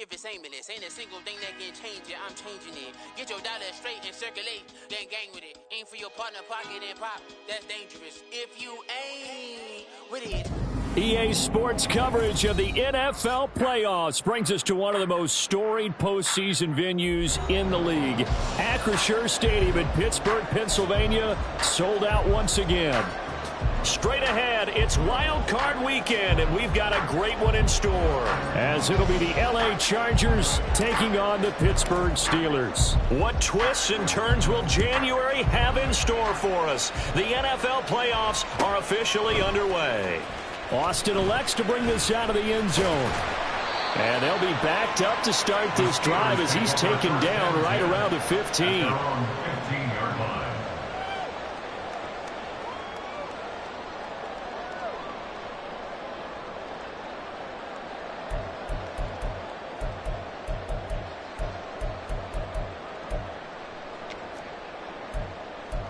If it's aimless, ain't a single thing that can change it, I'm changing it. Get your dollar straight and circulate, then gang with it. Aim for your partner, pocket and pop, that's dangerous. If you ain't with it. EA Sports coverage of the NFL playoffs brings us to one of the most storied postseason venues in the league. Acrisure Stadium in Pittsburgh, Pennsylvania, sold out once again. Straight ahead, it's Wild Card Weekend, and we've got a great one in store, as it'll be the LA Chargers taking on the Pittsburgh Steelers. What twists and turns will January have in store for us? The NFL playoffs are officially underway. Austin elects to bring this out of the end zone. And they'll be backed up to start this drive as he's taken down right around the 15.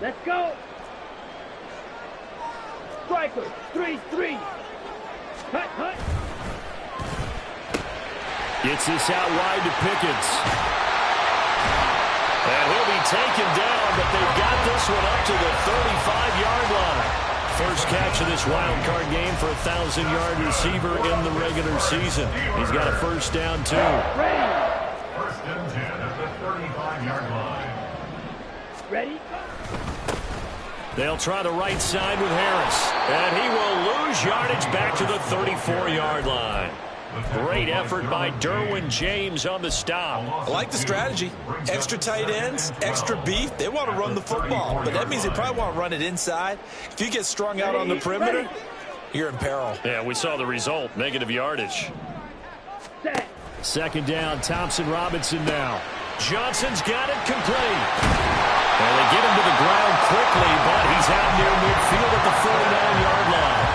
Let's go. Striker, 3-3. Hut, hut. Gets this out wide to Pickens. And he'll be taken down, but they've got this one up to the 35-yard line. First catch of this wild card game for a 1,000-yard receiver in the regular season. He's got a first down, too. Ready. First and 10 at the 35-yard line. Ready. They'll try the right side with Harris. And he will lose yardage back to the 34-yard line. Great effort by Derwin James on the stop. I like the strategy. Extra tight ends, extra beef. They want to run the football, but that means they probably want to run it inside. If you get strung out on the perimeter, you're in peril. Yeah, we saw the result, negative yardage. Second down, Thompson Robinson now. Johnson's got it complete. And they get him to the ground quickly, but he's out near midfield at the 49-yard line.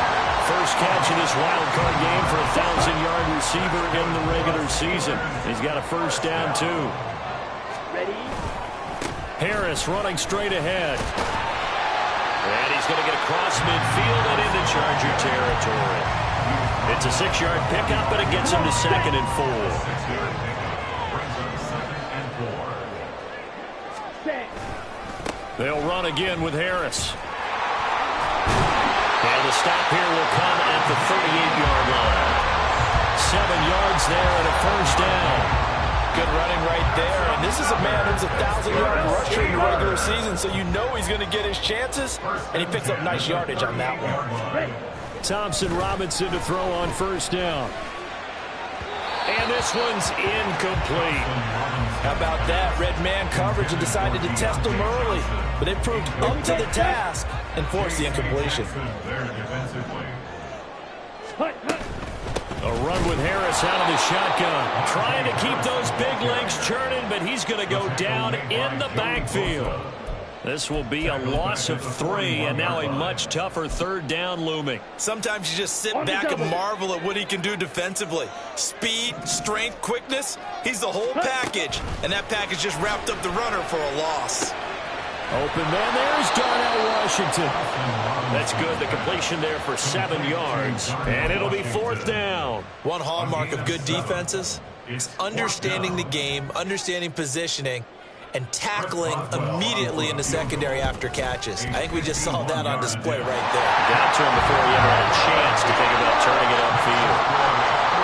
First catch in this wild card game for a 1,000-yard receiver in the regular season. He's got a first down, too. Ready. Harris running straight ahead. And he's going to get across midfield and into Charger territory. It's a 6-yard pickup, but it gets him to 2nd and 4. They'll run again with Harris. And the stop here will come at the 38-yard line. 7 yards there and a first down. Good running right there. And this is a man who's a 1,000-yard rusher in the regular season, so you know he's going to get his chances. And he picks up nice yardage on that one. Thompson Robinson to throw on first down. And this one's incomplete. How about that? Red man coverage and decided to test him early. But they proved up to the task and forced the incompletion. A run with Harris out of the shotgun. Trying to keep those big legs churning, but he's going to go down in the backfield. This will be a loss of 3, and now a much tougher third down looming. Sometimes you just sit back and marvel at what he can do defensively. Speed, strength, quickness, he's the whole package. And that package just wrapped up the runner for a loss. Open man, there's Darnell Washington. That's good, the completion there for 7 yards. And it'll be 4th down. One hallmark of good defenses is understanding the game, understanding positioning, and tackling immediately in the secondary after catches. I think we just saw that on display right there. Got to him before he ever had a chance to think about turning it upfield.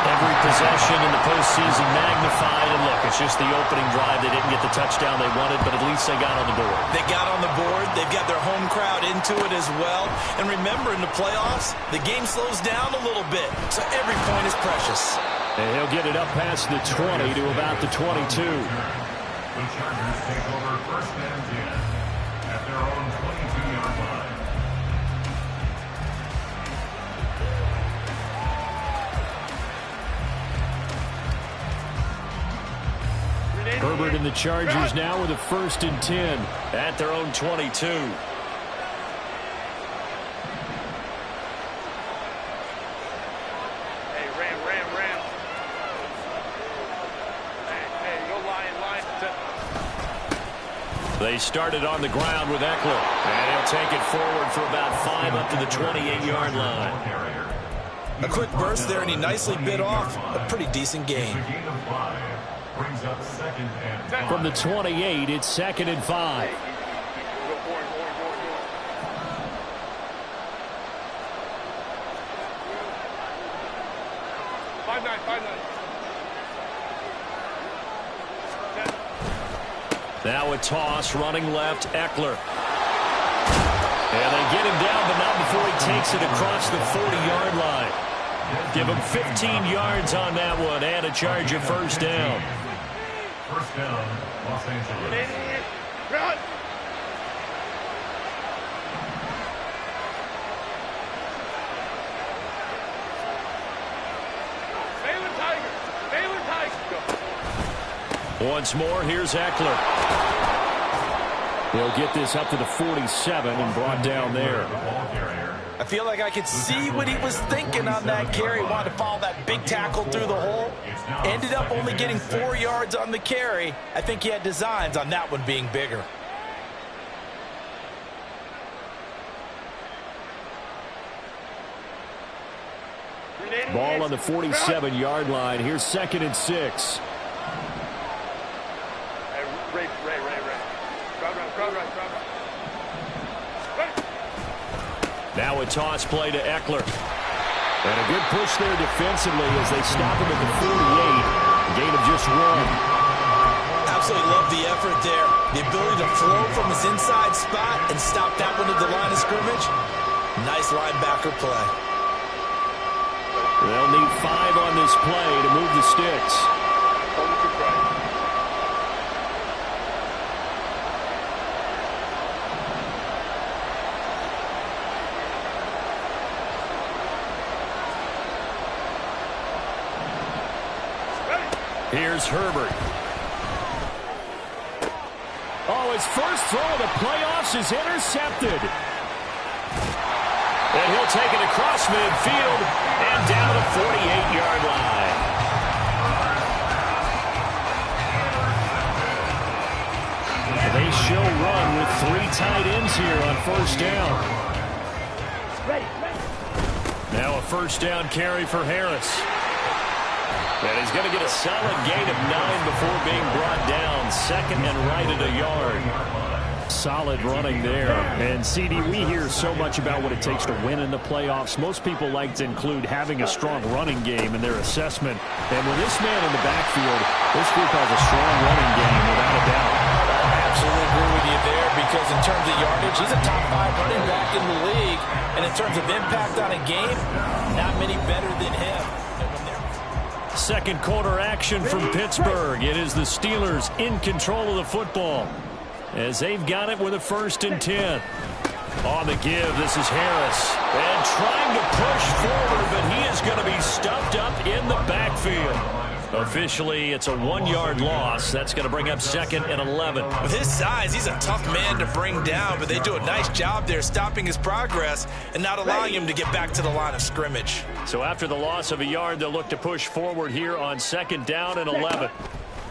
Every possession in the postseason magnified, and look, it's just the opening drive. They didn't get the touchdown they wanted, but at least they got on the board. They got on the board. They've got their home crowd into it as well. And remember, in the playoffs, the game slows down a little bit, so every point is precious. And he'll get it up past the 20 to about the 22. The Chargers take over first and 10 at their own 22-yard line. Herbert and the Chargers now with a 1st and 10 at their own 22. They started on the ground with Eckler, and he'll take it forward for about 5 up to the 28-yard line. A quick burst there, and he nicely bit off a pretty decent gain. From the 28, it's 2nd and 5. Now a toss, running left, Eckler. And they get him down, but not before he takes it across the 40-yard line. Give him 15 yards on that one and a charge of first down. First down, Los Angeles. Once more, here's Eckler. He'll get this up to the 47 and brought down there. I feel like I could see what he was thinking on that carry. Wanted to follow that big tackle through the hole. Ended up only getting 4 yards on the carry. I think he had designs on that one being bigger. Ball on the 47-yard line. Here's 2nd and 6. Now a toss play to Eckler. And a good push there defensively as they stop him at the 48. Gain of just 1. Absolutely love the effort there. The ability to flow from his inside spot and stop that one at the line of scrimmage. Nice linebacker play. They'll need 5 on this play to move the sticks. Here's Herbert. Oh, his first throw of the playoffs is intercepted. And he'll take it across midfield and down the 48-yard line. They show run with 3 tight ends here on first down. Now a first down carry for Harris. And he's going to get a solid gain of 9 before being brought down. 2nd and right at a yard. Solid running there. And, CD, we hear so much about what it takes to win in the playoffs. Most people like to include having a strong running game in their assessment. And with this man in the backfield, this group has a strong running game, without a doubt. I absolutely agree with you there because in terms of yardage, he's a top 5 running back in the league. And in terms of impact on a game, not many better than him. Second quarter action from Pittsburgh. It is the Steelers in control of the football as they've got it with a 1st and 10. On the give, this is Harris. And trying to push forward, but he is going to be stuffed up in the backfield. Officially, it's a 1-yard loss. That's going to bring up 2nd and 11. With his size, he's a tough man to bring down, but they do a nice job there stopping his progress and not allowing him to get back to the line of scrimmage. So after the loss of a yard, they'll look to push forward here on 2nd down and 11.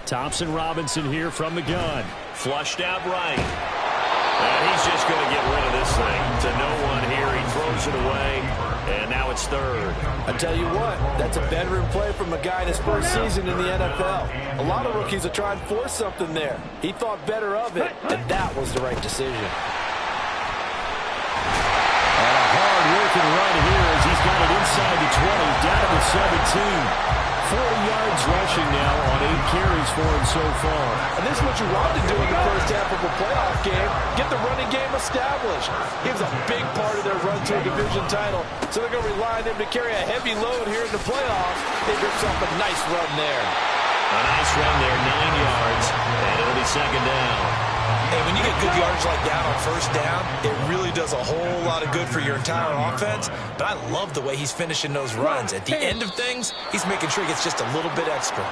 Thompson Robinson here from the gun. Flushed out right. And he's just going to get rid of this thing. To no one here. He throws it away. And now it's 3rd. I tell you what, that's a veteran play from a guy in his first season in the NFL. A lot of rookies will try and force something there. He thought better of it, and that was the right decision. And a hard-working run here as he's got it inside the 20, down to the 17. 40 yards rushing now on 8 carries for him so far. And this is what you want to do in the first half of a playoff game. Get the running game established. He was a big part of their run to a division title. So they're going to rely on him to carry a heavy load here in the playoffs. He rips off a nice run there. A nice run there, 9 yards, and it'll be 2nd down. And when you get good yardage like that on first down, it really does a whole lot of good for your entire offense. But I love the way he's finishing those runs. At the end of things, he's making sure he gets just a little bit extra.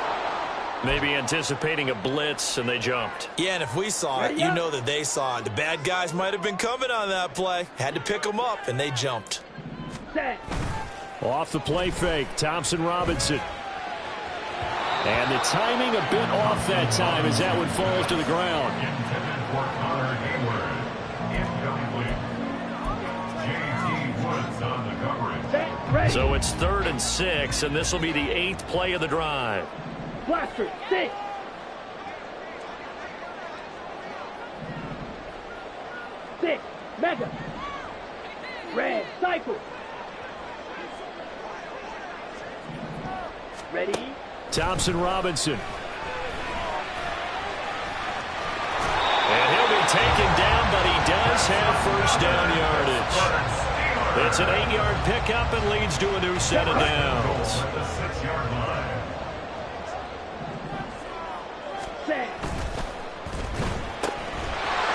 Maybe anticipating a blitz, and they jumped. Yeah, and if we saw it, you know that they saw it. The bad guys might have been coming on that play. Had to pick them up, and they jumped. Off the play fake, Thompson Robinson. And the timing a bit off that time as that one falls to the ground. So it's 3rd and 6, and this will be the 8th play of the drive. Blaster, 6. 6, mega. Red, cycle. Ready? Thompson Robinson. And he'll be taken down, but he does have first down yardage. It's an 8-yard pickup and leads to a new set of downs.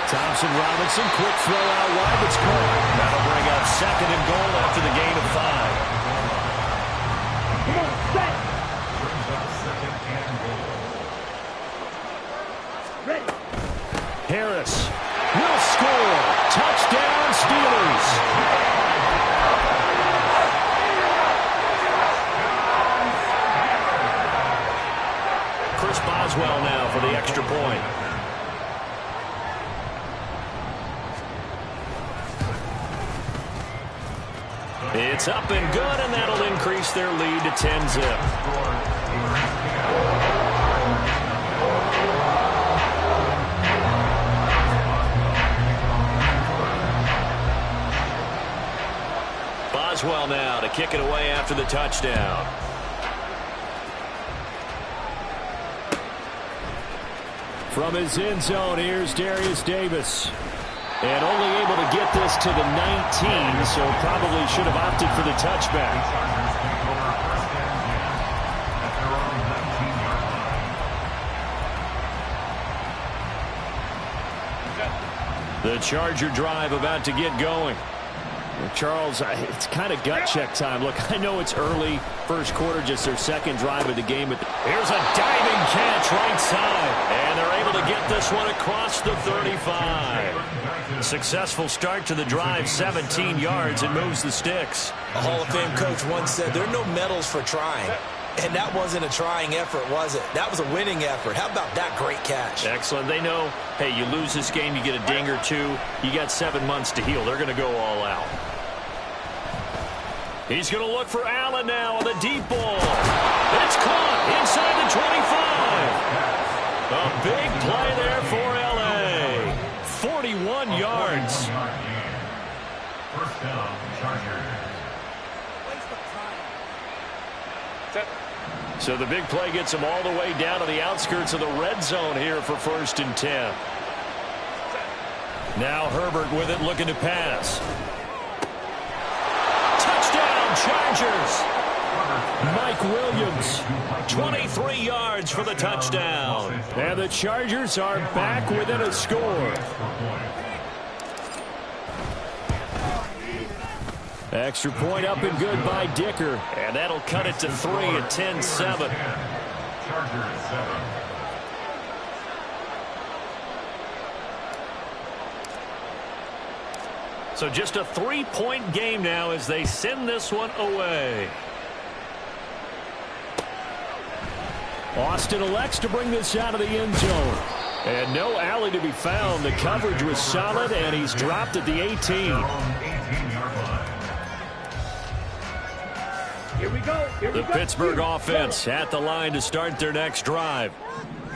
Thompson Robinson, quick throw out wide, it's caught. That'll bring up 2nd and goal after the gain of 5. Come on, set. Ready. Harris will score. Touchdown, Steelers. Chris Boswell now for the extra point. It's up and good, and that'll increase their lead to 10-zip. Boswell now to kick it away after the touchdown. From his end zone, here's Darius Davis. And only able to get this to the 19, so probably should have opted for the touchback. The Charger drive about to get going. Charles, it's kind of gut check time. Look, I know it's early, first quarter, just their second drive of the game. But here's a diving catch right side. And they're able to get this one across the 35. Successful start to the drive, 17 yards, and moves the sticks. A Hall of Fame coach once said there are no medals for trying. And that wasn't a trying effort, was it? That was a winning effort. How about that great catch? Excellent. They know, hey, you lose this game, you get a ding or two. You got 7 months to heal. They're going to go all out. He's going to look for Allen now on the deep ball. It's caught inside the 25. A big play there for L.A. 41 yards. First down, Chargers. So the big play gets him all the way down to the outskirts of the red zone here for 1st and 10. Now Herbert with it, looking to pass. Touchdown, Chargers. Mike Williams, 23 yards for the touchdown. And the Chargers are back within a score. Extra point up and good by Dicker. And that'll cut it to 3 at 10-7. Chargers 7. So just a 3-point game now as they send this one away. Austin elects to bring this out of the end zone. And no alley to be found. The coverage was solid, and he's dropped at the 18. Here we go. The Pittsburgh offense at the line to start their next drive.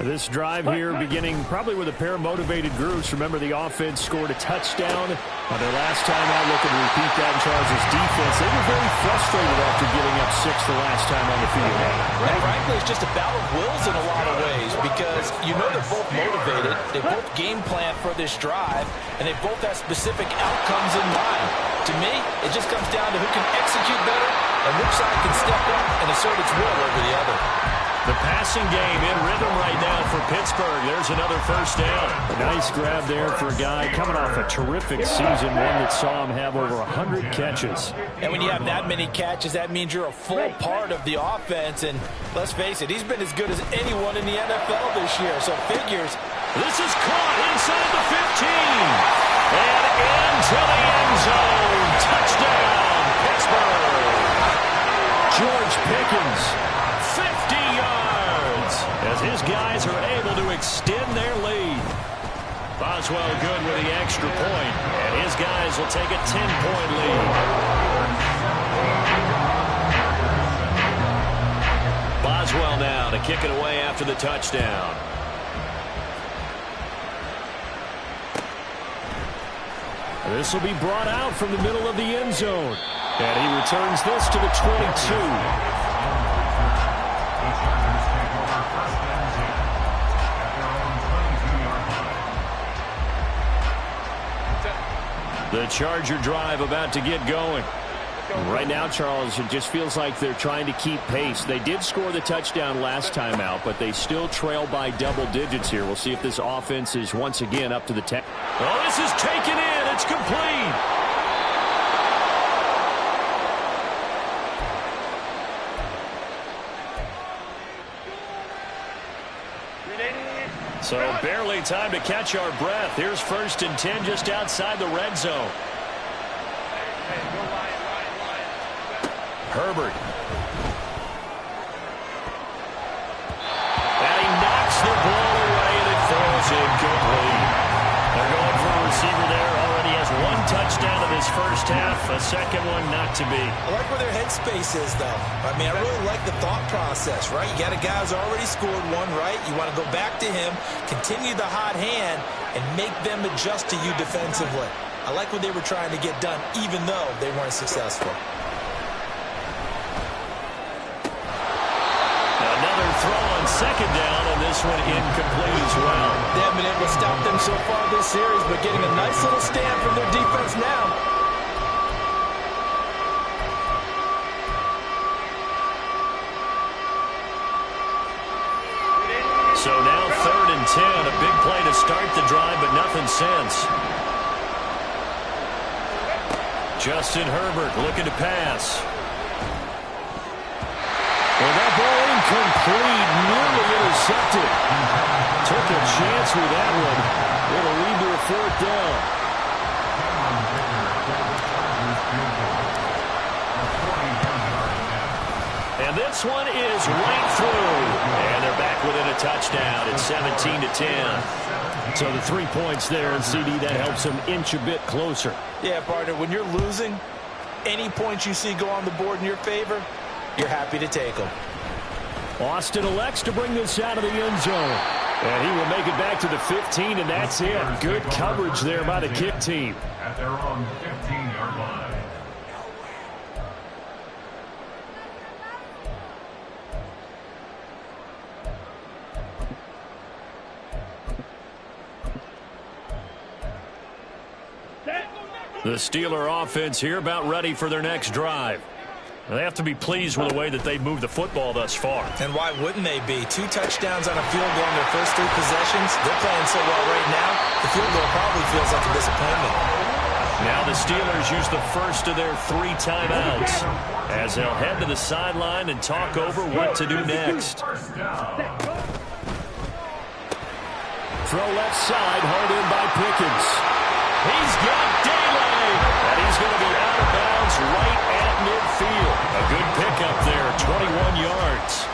This drive here beginning probably with a pair of motivated groups. Remember, the offense scored a touchdown on their last time out. Looking to repeat that in Charles' defense. They were very frustrated after giving up 6 the last time on the field. And frankly, it's just a battle of wills in a lot of ways because you know they're both motivated. They both game plan for this drive, and they both have specific outcomes in mind. To me, it just comes down to who can execute better and which side can step up and assert its will over the other. The passing game in rhythm right now for Pittsburgh. There's another first down. A nice grab there for a guy coming off a terrific season, one that saw him have over 100 catches. And when you have that many catches, that means you're a full part of the offense. And let's face it, he's been as good as anyone in the NFL this year. So figures. This is caught inside the 15. And into the end zone. Touchdown, Pittsburgh. George Pickens, 50 yards, as his guys are able to extend their lead. Boswell good with the extra point, and his guys will take a 10-point lead. Boswell now to kick it away after the touchdown. This will be brought out from the middle of the end zone. And he returns this to the 22. The Charger drive about to get going. Right now, Charles, it just feels like they're trying to keep pace. They did score the touchdown last time out, but they still trail by double digits here. We'll see if this offense is once again up to the task. Oh, this is taken in. It's complete. So barely time to catch our breath. Here's 1st and 10 just outside the red zone. Herbert. And he knocks the ball away, and it falls incomplete. They're going for a receiver there. Already has 1 touchdown in this first half. A second one not to be. I like where their headspace is, though. I mean, I really like the thought process, right? You got a guy who's already scored 1, right? You want to go back to him, continue the hot hand, and make them adjust to you defensively. I like what they were trying to get done, even though they weren't successful. Throw on 2nd down, and this one incomplete as well. They haven't been able to stop them so far this series, but getting a nice little stand from their defense now. So now 3rd and 10, a big play to start the drive, but nothing since. Justin Herbert looking to pass. Well, that ball incomplete, nearly intercepted. Took a chance with that one. It'll lead to a 4th down. And this one is right through. And they're back within a touchdown. It's 17-10. So the 3 points there, and CD, that helps them inch a bit closer. Yeah, partner, when you're losing, any points you see go on the board in your favor, you're happy to take them. Austin elects to bring this out of the end zone. And he will make it back to the 15, and that's it. Good coverage there by the kick team. At their own 15-yard line. The Steeler offense here about ready for their next drive. They have to be pleased with the way that they've moved the football thus far. And why wouldn't they be? 2 touchdowns on a field goal in their first 3 possessions. They're playing so well right now, the field goal probably feels like a disappointment. Now the Steelers use the first of their 3 timeouts as they'll head to the sideline and talk over what to do next. Throw left side, hauled in by Pickens. He's got Daly, and he's going to be out of bounds right at midfield. A good pickup there, 21 yards.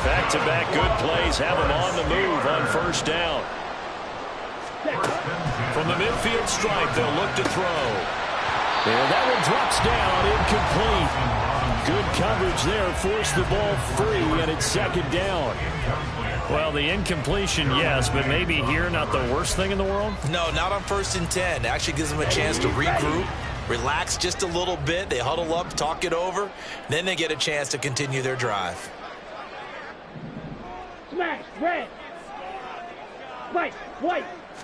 Back-to-back good plays have him on the move on 1st down. From the midfield stripe, they'll look to throw. And that one drops down, incomplete. Good coverage there, forced the ball free, and it's 2nd down. Well, the incompletion, yes, but maybe here not the worst thing in the world? No, not on 1st and 10. It actually gives them a chance to regroup, relax just a little bit. They huddle up, talk it over. Then they get a chance to continue their drive. Smash, red. White.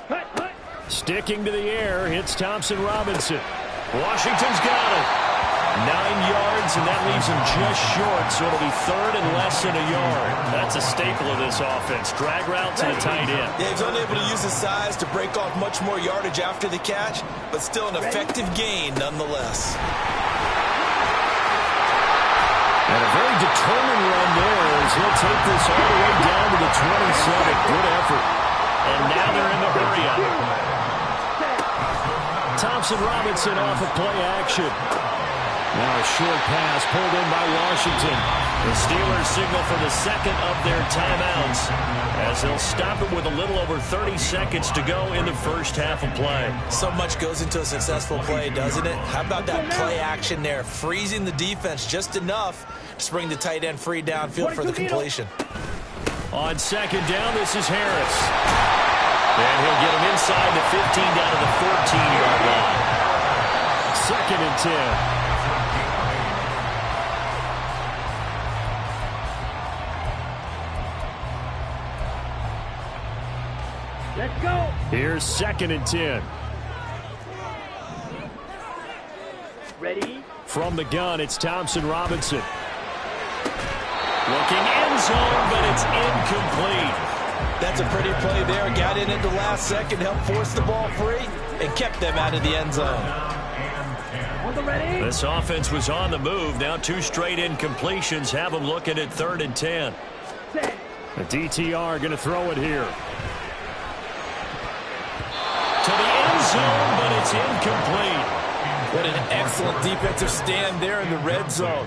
Hut. Sticking to the air, hits Thompson Robinson. Washington's got it. 9 yards, and that leaves him just short, so it'll be 3rd and less than a yard. That's a staple of this offense. Drag route to the tight end. Yeah, he's unable to use his size to break off much more yardage after the catch, but still an effective gain nonetheless. And a very determined run there as he'll take this all the way down to the 27. Good effort. And now they're in the hurry-up. Thompson Robinson off of play action. Now a short pass pulled in by Washington. The Steelers signal for the 2nd of their timeouts as they'll stop it with a little over 30 seconds to go in the first half of play. So much goes into a successful play, doesn't it? How about that play action there? Freezing the defense just enough to bring the tight end free downfield for the completion. On 2nd down, this is Harris. And he'll get him inside the 15 down to the 14-yard line. 2nd and 10. Let's go. Here's 2nd and 10. Ready? From the gun, it's Thompson Robinson. Looking end zone, but it's incomplete. That's a pretty play there. Got in at the last second, helped force the ball free, and kept them out of the end zone. On the ready? This offense was on the move. Now 2 straight incompletions have them looking at 3rd and 10. Set. The DTR going to throw it here. To the end zone, but it's incomplete. What an excellent defensive stand there in the red zone.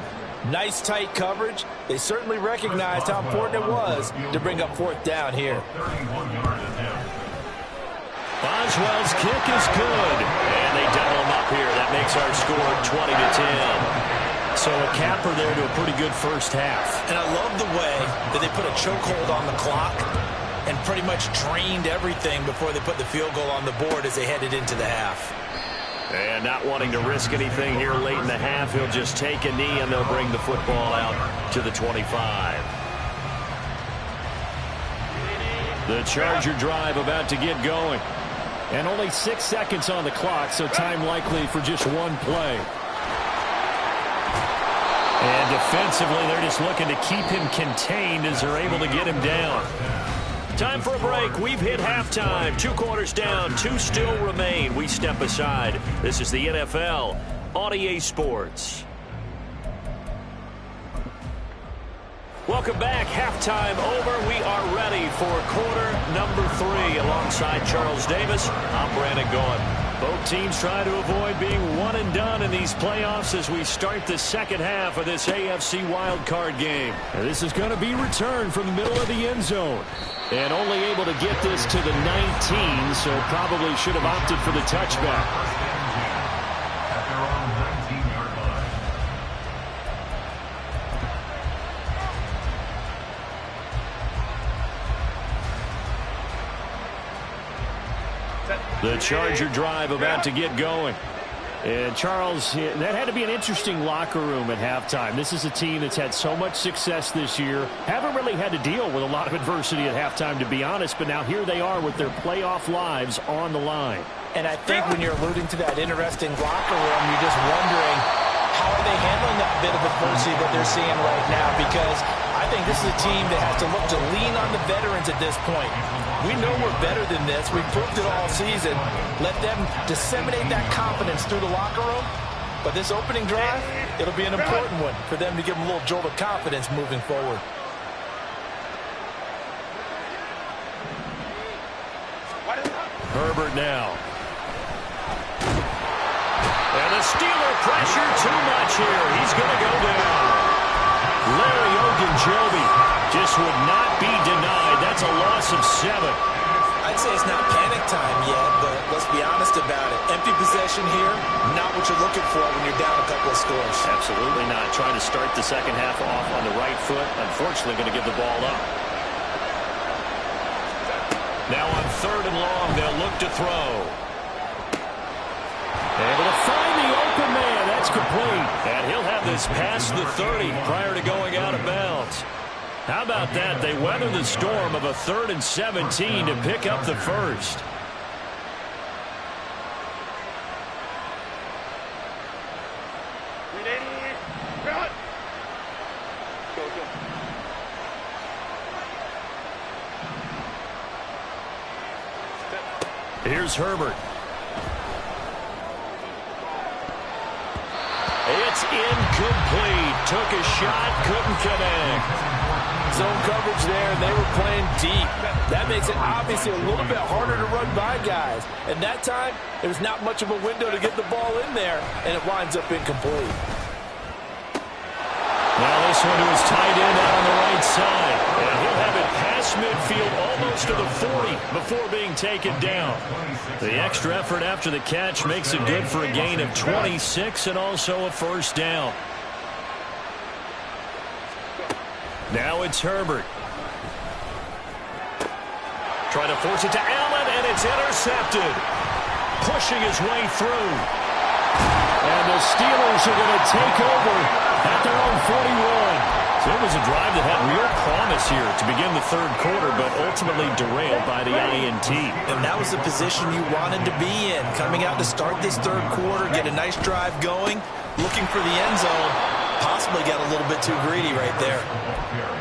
Nice tight coverage. They certainly recognized how important it was to bring up 4th down here. Boswell's kick is good. And they double him up here. That makes our score 20-10. So a capper there to a pretty good first half. And I love the way that they put a chokehold on the clock and pretty much drained everything before they put the field goal on the board as they headed into the half. And not wanting to risk anything here late in the half, he'll just take a knee and they'll bring the football out to the 25. The Charger drive about to get going. And only 6 seconds on the clock, so time likely for just one play. And defensively, they're just looking to keep him contained as they're able to get him down. Time for a break. We've hit halftime. 2 quarters down. 2 still remain. We step aside. This is the NFL on EA Sports. Welcome back. Halftime over. We are ready for quarter number 3. Alongside Charles Davis, I'm Brandon Gaughan. Both teams try to avoid being one and done in these playoffs as we start the second half of this AFC wildcard game. And this is going to be returned from the middle of the end zone. And only able to get this to the 19, so probably should have opted for the touchback. The Charger drive about to get going. And Charles, that had to be an interesting locker room at halftime. This is a team that's had so much success this year. Haven't really had to deal with a lot of adversity at halftime, to be honest. But now here they are with their playoff lives on the line. And I think when you're alluding to that interesting locker room, you're just wondering how are they handling that bit of adversity that they're seeing right now? Because I think this is a team that has to look to lean on the veterans at this point. We know we're better than this. We've proved it all season. Let them disseminate that confidence through the locker room. But this opening drive, it'll be an important one for them to give them a little jolt of confidence moving forward. Herbert now. And the Steeler pressure too much here. He's going to go down. Larry Ogunjobi just would not be denied. That's a loss of 7. I'd say it's not panic time yet, but let's be honest about it. Empty possession here, not what you're looking for when you're down a couple of scores. Absolutely not. Trying to start the second half off on the right foot. Unfortunately, going to give the ball up. Now on 3rd and long, they'll look to throw. Able to find the open man. That's complete. And he'll have this past the 30 prior to going out of bounds. How about that? They weather the storm of a 3rd and 17 to pick up the first. Here's Herbert. It's incomplete. Took a shot, couldn't connect. Zone coverage there, and they were playing deep. That makes it obviously a little bit harder to run by guys. And that time, there was not much of a window to get the ball in there, and it winds up incomplete. Now this one was tight end out on the right side. And he'll have it past midfield almost to the 40 before being taken down. The extra effort after the catch makes it good for a gain of 26 and also a first down. Now it's Herbert. Trying to force it to Allen, and it's intercepted. Pushing his way through. And the Steelers are going to take over at their own 41. So it was a drive that had real promise here to begin the third quarter, but ultimately derailed by the INT. And that was the position you wanted to be in. Coming out to start this third quarter, get a nice drive going, looking for the end zone. Possibly got a little bit too greedy right there.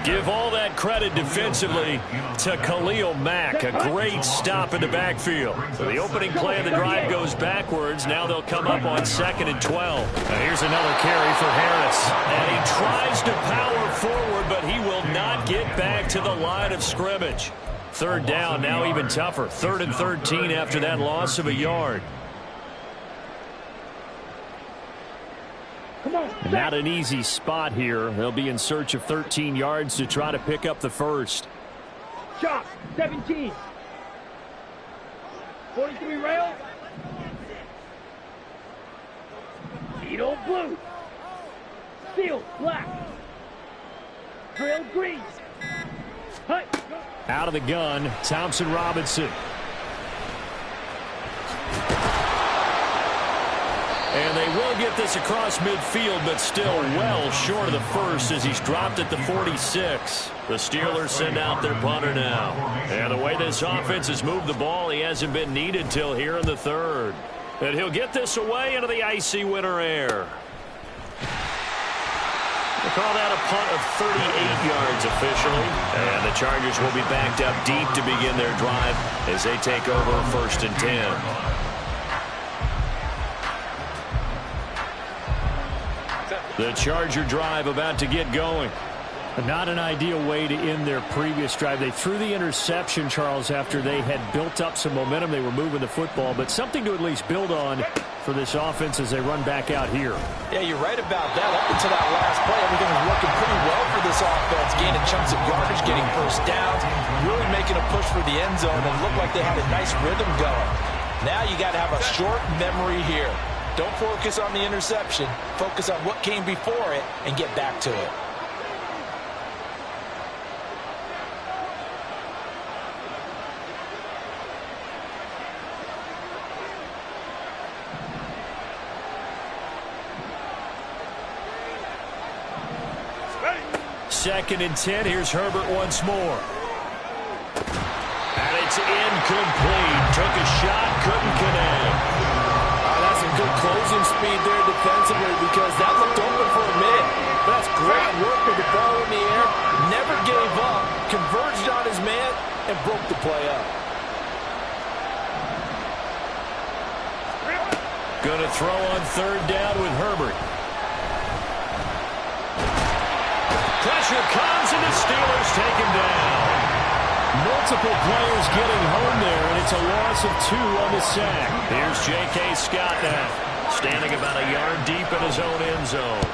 Give all that credit defensively to Khalil Mack. A great stop in the backfield. So the opening play of the drive goes backwards. Now they'll come up on 2nd and 12. And here's another carry for Harris. And he tries to power forward, but he will not get back to the line of scrimmage. Third down, now even tougher. 3rd and 13 after that loss of a yard. Not an easy spot here. They'll be in search of 13 yards to try to pick up the first. Shot, 17. 43 rail. Edo blue. Steel black. Trail green. Hut. Out of the gun, Thompson Robinson. And they will get this across midfield, but still well short of the first as he's dropped at the 46. The Steelers send out their punter now. And the way this offense has moved the ball, he hasn't been needed till here in the third. And he'll get this away into the icy winter air. They call that a punt of 38 yards officially. And the Chargers will be backed up deep to begin their drive as they take over 1st and 10. The Charger drive about to get going. Not an ideal way to end their previous drive. They threw the interception, Charles, after they had built up some momentum. They were moving the football, but something to at least build on for this offense as they run back out here. Yeah, you're right about that. Up until that last play, everything was working pretty well for this offense. Gaining chunks of yardage, getting first downs, really making a push for the end zone, and looked like they had a nice rhythm going. Now you got to have a short memory here. Don't focus on the interception. Focus on what came before it and get back to it. Second and 10. Here's Herbert once more. And it's incomplete. Took a shot, couldn't connect. That's some good closing speed there defensively because that looked open for a minute. That's great work with the ball in the air. Never gave up. Converged on his man and broke the play up. Going to throw on 3rd down with Herbert. Pressure comes and the Steelers take him down. Multiple players getting home there, and it's a loss of 2 on the sack. Here's J.K. Scott now, standing about a yard deep in his own end zone.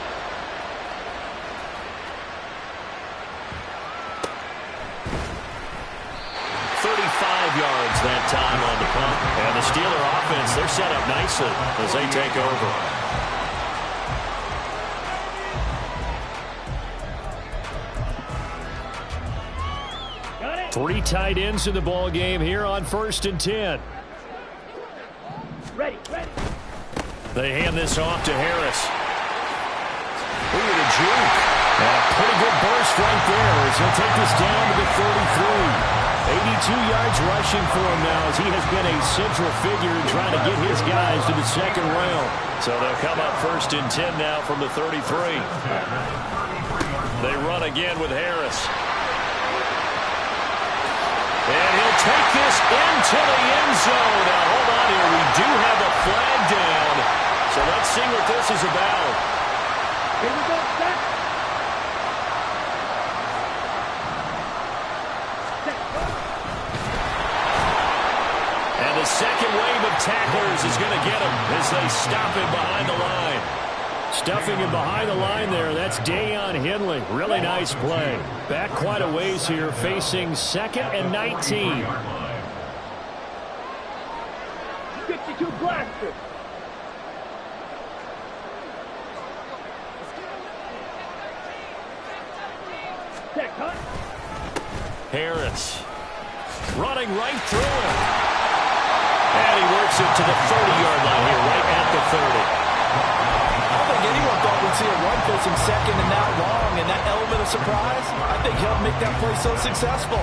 Yards that time on the punt. And the Steeler offense, they're set up nicely as they take over. Three tight ends in the ball game here on 1st and 10. Ready. They hand this off to Harris. Look at the juke. And a pretty good burst right there as he'll take this down to the 33. 82 yards rushing for him now as he has been a central figure in trying to get his guys to the second round. So they'll come up 1st and 10 now from the 33. They run again with Harris. And he'll take this into the end zone. Now hold on here. We do have a flag down. So let's see what this is about. Here we go, set. And the second wave of tacklers is going to get him as they stop him behind the line. Stuffing him behind the line there. That's Deion Henley. Really nice play. Back quite a ways here, facing 2nd and 19. 52 blaster. Tech hunt. Harris running right through him. And he works it to the 30-yard line here, right at the 30. think anyone thought we'd see a run for some second and now long, and that element of surprise, I think helped make that play so successful.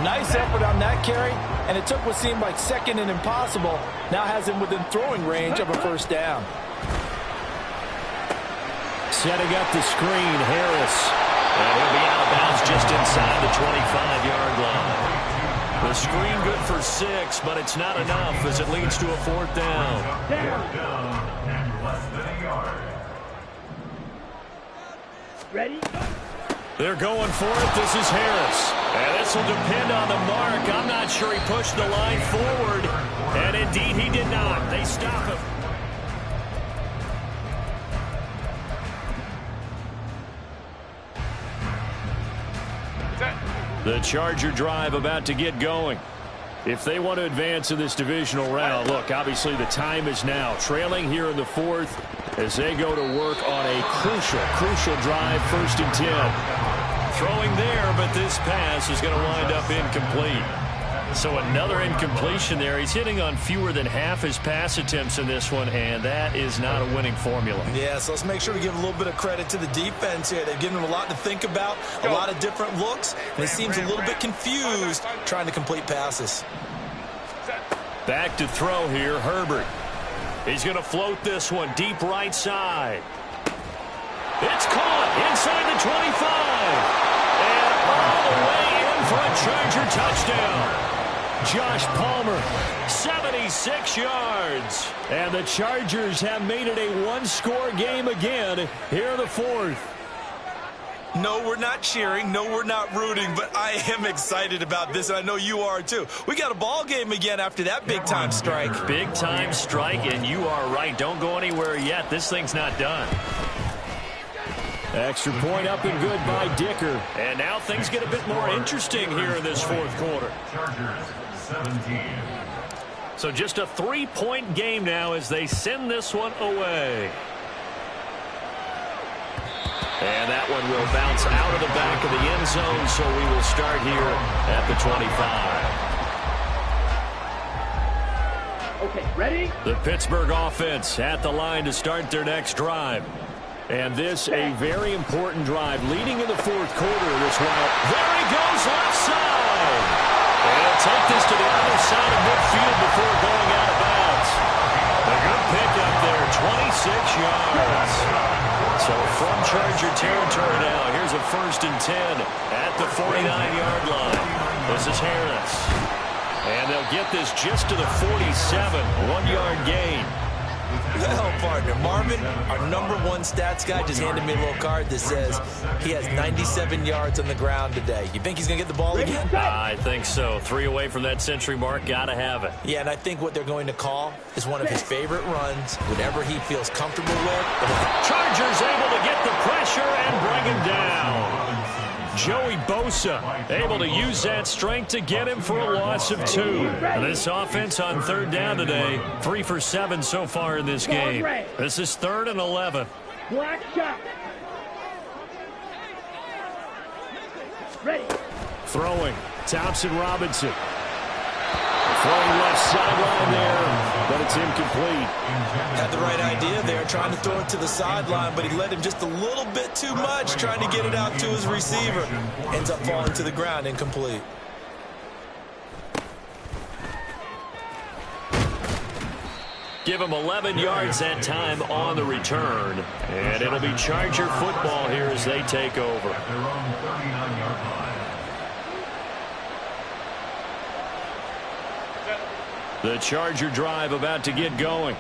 Nice effort on that carry, and it took what seemed like second and impossible, now has him within throwing range of a first down. Setting up the screen, Harris. And he'll be out of bounds just inside the 25-yard line. The screen good for 6, but it's not enough as it leads to a 4th down. And less than a yard. Ready? They're going for it. This is Harris. And this will depend on the mark. I'm not sure he pushed the line forward. And indeed, he did not. They stop him. The Charger drive about to get going. If they want to advance in this divisional round, look, obviously the time is now. Trailing here in the 4th as they go to work on a crucial drive, 1st and 10. Throwing there, but this pass is going to wind up incomplete. So another incompletion there. He's hitting on fewer than half his pass attempts in this one, and that is not a winning formula. Yeah, so let's make sure we give a little bit of credit to the defense here. They've given him a lot to think about, a lot of different looks, and he seems a little bit confused trying to complete passes. Back to throw here, Herbert. He's going to float this one deep right side. It's caught inside the 25. And all the way in for a Charger touchdown. Josh Palmer, 76 yards. And the Chargers have made it a one-score game again here in the 4th. No, we're not cheering. No, we're not rooting, but I am excited about this, and I know you are too. We got a ball game again after that big-time strike. Big-time strike, and you are right. Don't go anywhere yet. This thing's not done. Extra point up and good by Dicker. And now things get a bit more interesting here in this 4th quarter. Chargers 17. So just a 3-point game now as they send this one away. And that one will bounce out of the back of the end zone, so we will start here at the 25. Okay, ready? The Pittsburgh offense at the line to start their next drive. And this a very important drive leading in the 4th quarter of this wild. There he goes left side. And he'll take this to the other side of midfield before going out of bounds. A good pickup there, 26 yards. So from Charger territory now, here's a 1st and 10 at the 49-yard line. This is Harris. And they'll get this just to the 47, 1-yard gain. Well, partner, Marvin, our #1 stats guy, just handed me a little card that says he has 97 yards on the ground today. You think he's going to get the ball again? I think so. 3 away from that century mark. Got to have it. Yeah, and I think what they're going to call is one of his favorite runs, whatever he feels comfortable with. Chargers able to get the pressure and bring him down. Joey Bosa able to use that strength to get him for a loss of 2. And this offense on 3rd down today, 3 for 7 so far in this game. This is 3rd and 11. Black shot. Ready. Throwing, Thompson Robinson. Throwing left sideline there, but it's incomplete. Had the right idea there, trying to throw it to the sideline, but he led him just a little bit too much, trying to get it out to his receiver. Ends up falling to the ground, incomplete. Give him 11 yards that time on the return. And it'll be Charger football here as they take over. At their own 39-yard line. The Charger drive about to get going.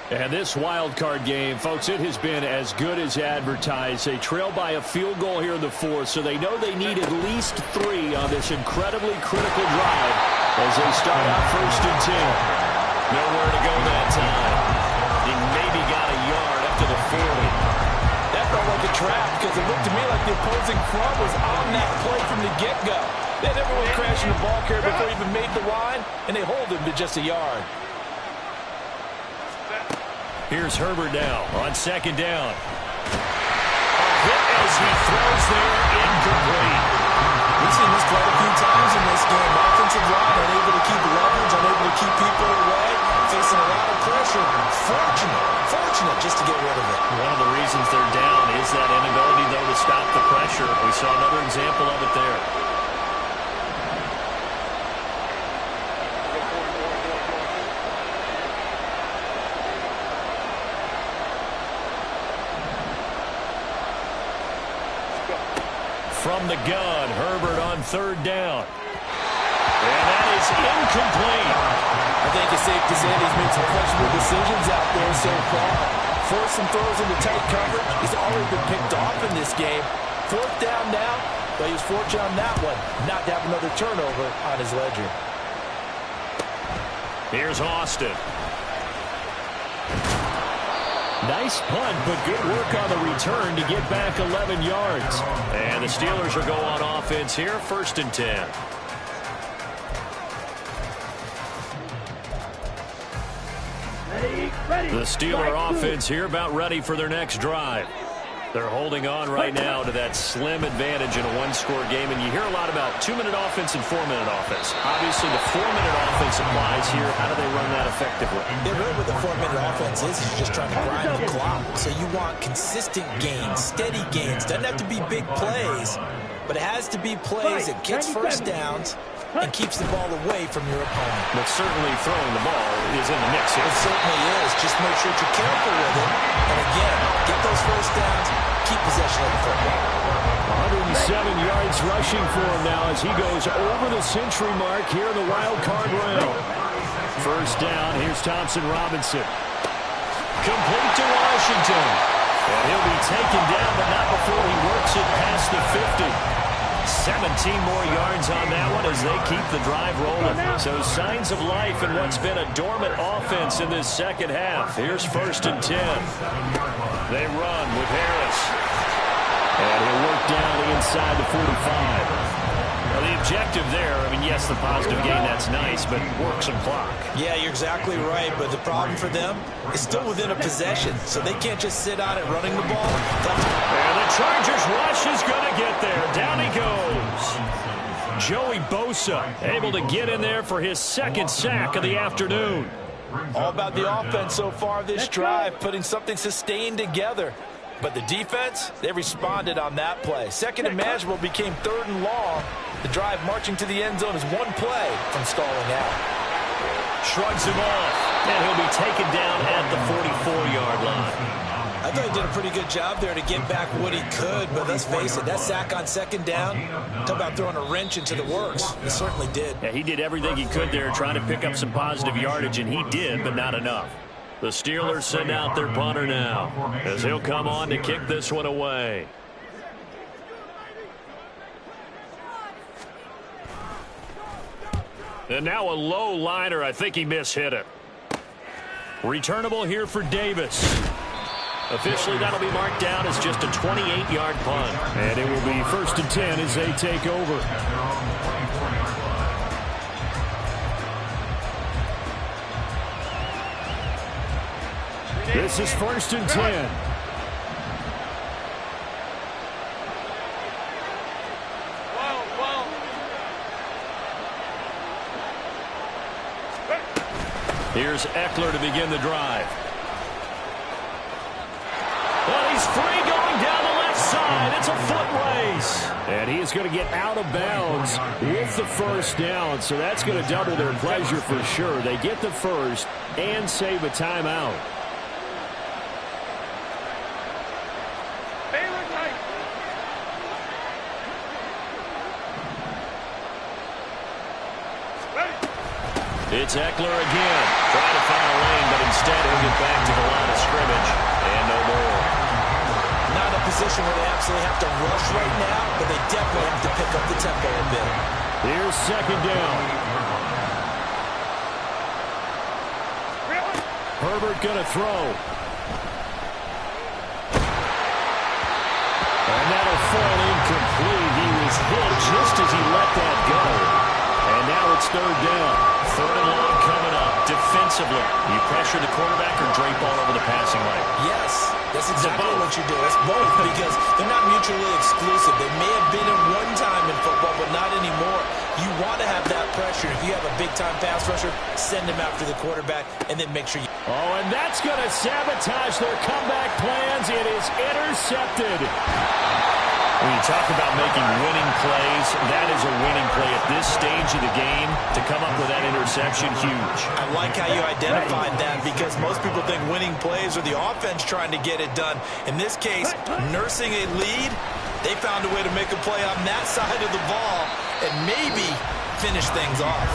And this wild card game, folks, it has been as good as advertised. They trail by a field goal here in the 4th, so they know they need at least 3 on this incredibly critical drive as they start out 1st and 10. Nowhere to go that time. He maybe got a yard up to the 40. That felt like a trap because it looked to me like the opposing front was on that play from the get-go. They had everyone crashing the ball carrier before he even made the line, and they hold him to just a yard. Here's Herbert now on 2nd down. A hit as he throws there, incomplete. We've seen this quite a few times in this game. Offensive line unable to keep leverage, unable to keep people away, facing a lot of pressure. Fortunate just to get rid of it. One of the reasons has that inability, though, to stop the pressure. We saw another example of it there. From the gun, Herbert on third down. And that is incomplete. I think it's safe to say he's made some questionable decisions out there so far. Forced some throws into tight coverage. He's already been picked off in this game. Fourth down now, but he was fortunate on that one not to have another turnover on his ledger. Here's Austin. Nice punt, but good work on the return to get back 11 yards. And the Steelers will go on offense here, 1st and 10. The Steeler offense here about ready for their next drive. They're holding on right now to that slim advantage in a one-score game, and you hear a lot about 2-minute offense and 4-minute offense. Obviously, the 4-minute offense applies here. How do they run that effectively? Yeah, really what the 4-minute offense is just trying to grind the clock. So you want consistent gains, steady gains. Doesn't have to be big plays, but it has to be plays that gets first downs and keeps the ball away from your opponent. But certainly throwing the ball is in the mix here. It certainly is. Just make sure that you're careful with it. And again, get those first downs, keep possession of the football. 107 yards rushing for him now as he goes over the century mark here in the wild card round. First down, here's Thompson Robinson. Complete to Washington. And he'll be taken down, but not before he works it past the 50. 17 more yards on that one as they keep the drive rolling. So signs of life in what's been a dormant offense in this second half. Here's 1st and 10. They run with Harris. And he'll work down inside the 45. Now the objective there, I mean, yes, the positive gain, that's nice, but work some clock. Yeah, you're exactly right, but the problem for them is still within a possession, so they can't just sit on it running the ball. And the Chargers rush is going to get there. Down he goes. Joey Bosa able to get in there for his 2nd sack of the afternoon. All about the offense so far this drive, putting something sustained together. But the defense, they responded on that play. 2nd and manageable became 3rd and long. The drive marching to the end zone is one play from stalling out. Shrugs him off, and he'll be taken down at the 44-yard line. I thought he did a pretty good job there to get back what he could, but let's face it, that sack on 2nd down, talk about throwing a wrench into the works. He certainly did. Yeah, he did everything he could there trying to pick up some positive yardage, and he did, but not enough. The Steelers send out their punter now as he'll come on to kick this one away. And now a low liner. I think he mishit it. Returnable here for Davis. Officially, that'll be marked down as just a 28-yard punt. And it will be 1st and 10 as they take over. This is 1st and 10. Here's Eckler to begin the drive. Well, he's free going down the left side. It's a foot race. And he is going to get out of bounds with the 1st down. So that's going to double their pleasure for sure. They get the 1st and save a timeout. It's Eckler again. Trying to find a lane, but instead he'll get back to the line of scrimmage. And no more. Not a position where they absolutely have to rush right now, but they definitely have to pick up the tempo a bit. Here's 2nd down. Herbert going to throw. And that'll fall incomplete. He was hit just as he let that go. And now it's 3rd down. 3rd and long coming up. Defensively, you pressure the quarterback or drape all over the passing lane? Yes, that's exactly what you do. It's both because they're not mutually exclusive. They may have been at one time in football, but not anymore. You want to have that pressure. If you have a big-time pass rusher, send him after the quarterback, and then make sure you... Oh, and that's going to sabotage their comeback plans. It is intercepted. When you talk about making winning plays, that is a winning play at this stage of the game. To come up with that interception, huge. I like how you identified that because most people think winning plays are the offense trying to get it done. In this case, nursing a lead, they found a way to make a play on that side of the ball and maybe finish things off.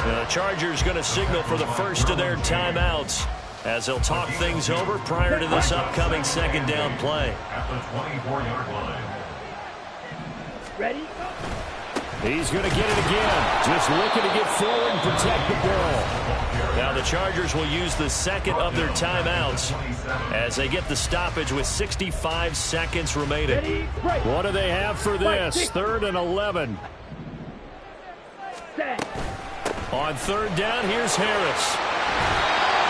The Chargers going to signal for the first of their timeouts as they'll talk things over prior to this upcoming second down play. At the 24-yard line. Ready? He's going to get it again. Just looking to get forward and protect the ball. Now the Chargers will use the second of their timeouts as they get the stoppage with 65 seconds remaining. What do they have for this? 3rd and 11. On 3rd down, here's Harris.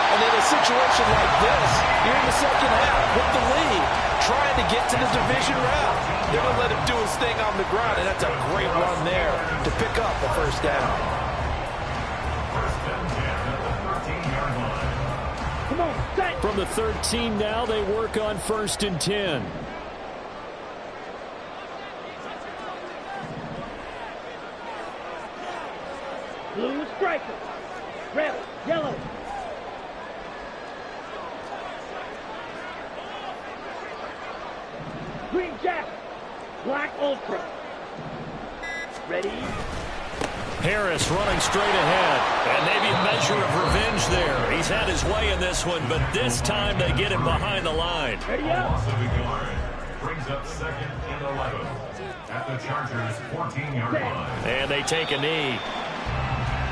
And in a situation like this, you're in the second half with the lead, trying to get to the division round. They're going to let him do his thing on the ground, and that's a great run there to pick up the first down. First and 10 at the 13-yard line. Come on, set. From the 13 now, they work on 1st and 10. Blue striker. Red, yellow. Green jacket. Black ultra. Ready? Harris running straight ahead. And maybe a measure of revenge there. He's had his way in this one, but this time they get him behind the line. Ready up. Loss of a yard brings up 2nd and 11 at the Chargers' 14-yard line. And they take a knee.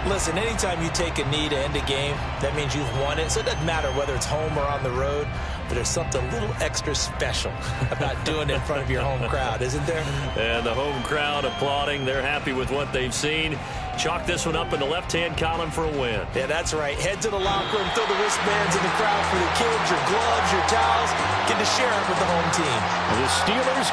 Listen, anytime you take a knee to end a game, that means you've won it. So it doesn't matter whether it's home or on the road, but there's something a little extra special about doing it in front of your home crowd, isn't there? And the home crowd applauding. They're happy with what they've seen. Chalk this one up in the left-hand column for a win. Yeah, that's right. Head to the locker room, throw the wristbands in the crowd for the kids, your gloves, your towels. Get to share it with the home team. The Steelers